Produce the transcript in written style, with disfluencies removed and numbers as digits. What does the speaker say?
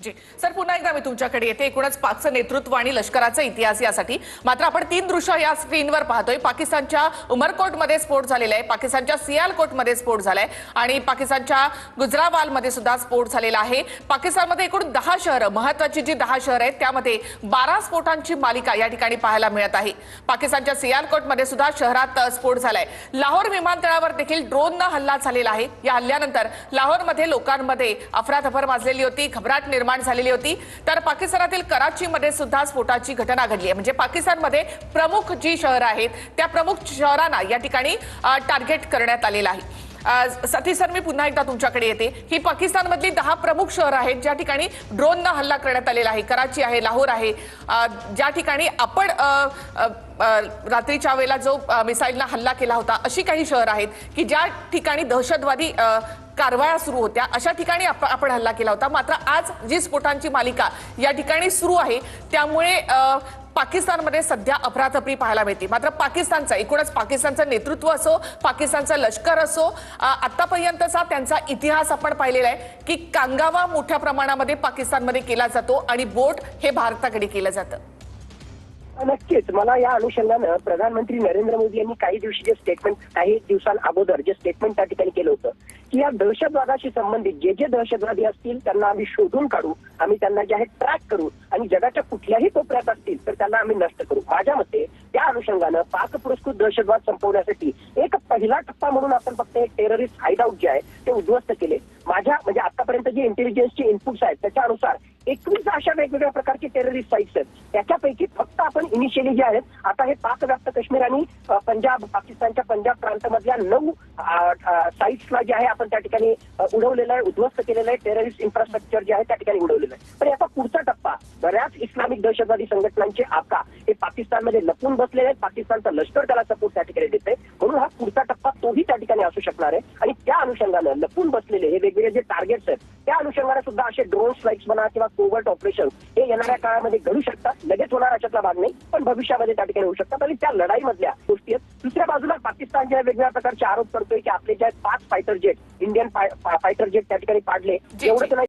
जी sir, पुन्हा एकदा मी तुमच्याकडे येते. एकूणच पाकचं नेतृत्व आणि लष्कराचा इतिहास यासाठी मात्र आपण तीन दृश्य या स्क्रीनवर पाहतोय. पाकिस्तानच्या उमरकोटमध्ये स्फोट झालेला आहे, पाकिस्तानच्या सियालकोटमध्ये स्फोट झालाय आणि पाकिस्तानच्या गुजरावालमध्ये सुद्धा स्फोट झालेला आहे. पाकिस्तानमध्ये एकूण 10 शहरं, महत्त्वाची जी 10 शहरं आहेत त्यामध्ये 12 स्फोटांची मालिका या ठिकाणी पाहायला मिळत आहे. पाकिस्तानच्या सियालकोटमध्ये सुद्धा शहरात स्फोट झालाय. लाहोर विमानतळावर देखील ड्रोननं हल्ला झालेला आहे. या हल्ल्यानंतर लाहोरमध्ये लोकांमध्ये अफरातफर माजलेली होती, घबराट निर्माण झालेली होती. तर पाकिस्तानातील कराचीमध्ये सुद्धा स्फोटाची घटना घडली आहे. म्हणजे पाकिस्तानमध्ये प्रमुख जी शहरं आहेत त्या प्रमुख शहरांना या ठिकाणी टार्गेट करण्यात आलेलं आहे. सती सर, मी पुन्हा एकदा तुमच्याकडे येते. ही पाकिस्तानमधली 10 प्रमुख शहरं आहेत ज्या ठिकाणी ड्रोननं हल्ला करण्यात आलेला आहे. कराची आहे, लाहोर आहे, ज्या ठिकाणी आपण रात्रीच्या वेळेला जो मिसाईलनं हल्ला केला होता, अशी काही शहरं आहेत की ज्या ठिकाणी दहशतवादी कारवाया सुरू होत्या, अशा ठिकाणी आपण हल्ला केला होता. मात्र आज जी स्फोटांची मालिका या ठिकाणी सुरू आहे त्यामुळे पाकिस्तानमध्ये सध्या अफरातफरी पाहायला मिळते. मात्र एकूणच पाकिस्तानचं नेतृत्व असो, पाकिस्तानचं लष्कर असो, आतापर्यंतचा त्यांचा इतिहास आपण पाहिलेला आहे की कांगावा मोठ्या प्रमाणामध्ये पाकिस्तानमध्ये केला जातो आणि बोट हे भारताकडे केलं जातं. नक्कीच मला या अनुषंगानं प्रधानमंत्री नरेंद्र मोदी यांनी काही दिवसांअगोदर जे स्टेटमेंट त्या ठिकाणी केलं होतं की या दहशतवादाशी संबंधित जे दहशतवादी असतील त्यांना आम्ही शोधून काढू, आम्ही त्यांना जे आहे ट्रॅक करू आणि जगाच्या कुठल्याही कोपऱ्यात असतील तर त्यांना आम्ही नष्ट करू. माझ्या मते त्या अनुषंगानं पाक पुरस्कृत दहशतवाद संपवण्यासाठी एक पहिला टप्पा म्हणून आपण फक्त एक टेररिस्ट हाईडआउट जे आहे ते उद्ध्वस्त केले. म्हणजे आतापर्यंत जे इंटेलिजन्सचे इनपुट्स आहेत त्याच्यानुसार 21 अशा वेगवेगळ्या प्रकारचे टेररिस्ट साईट्स आहेत. त्याच्यापैकी फक्त आपण इनिशियली जे आहेत आता हे पाकव्याप्त काश्मीर आणि पाकिस्तानच्या पंजाब प्रांतामधल्या 9 साईट्सला जे आहे आपण त्या ठिकाणी उडवलेलं आहे, उद्ध्वस्त केलेलं आहे. टेररिस्ट इन्फ्रास्ट्रक्चर जे आहे त्या ठिकाणी उडवलेलं आहे. पण याचा पुढचा टप्पा बऱ्याच इस्लामिक दहशतवादी संघटनांचे आका हे पाकिस्तानमध्ये लपून बसलेले आहेत. पाकिस्तानचं लष्कर त्याला सपोर्ट त्या ठिकाणी देते. म्हणून हा पुढचा टप्पा तोही त्या ठिकाणी असू शकणार आहे. आणि त्या अनुषंगानं लपून बसलेले हे वेगवेगळे जे टार्गेट्स आहेत त्या अनुषंगाने सुद्धा असे ड्रोन स्ट्राईक्स म्हणा किंवा कोवर्ट ऑपरेशन हे येणाऱ्या काळामध्ये घडू शकतात. लगेच होणार अशातला भाग नाही, पण भविष्यामध्ये त्या ठिकाणी होऊ शकतात. आणि त्या लढाईमधल्या गोष्टी आहेत. दुसऱ्या बाजूला पाकिस्तान ज्या वेगवेगळ्या प्रकारचे आरोप करतोय की आपले ज्या 5 fighter jet, Indian fighter jet त्या ठिकाणी पाडले, एवढंच नाही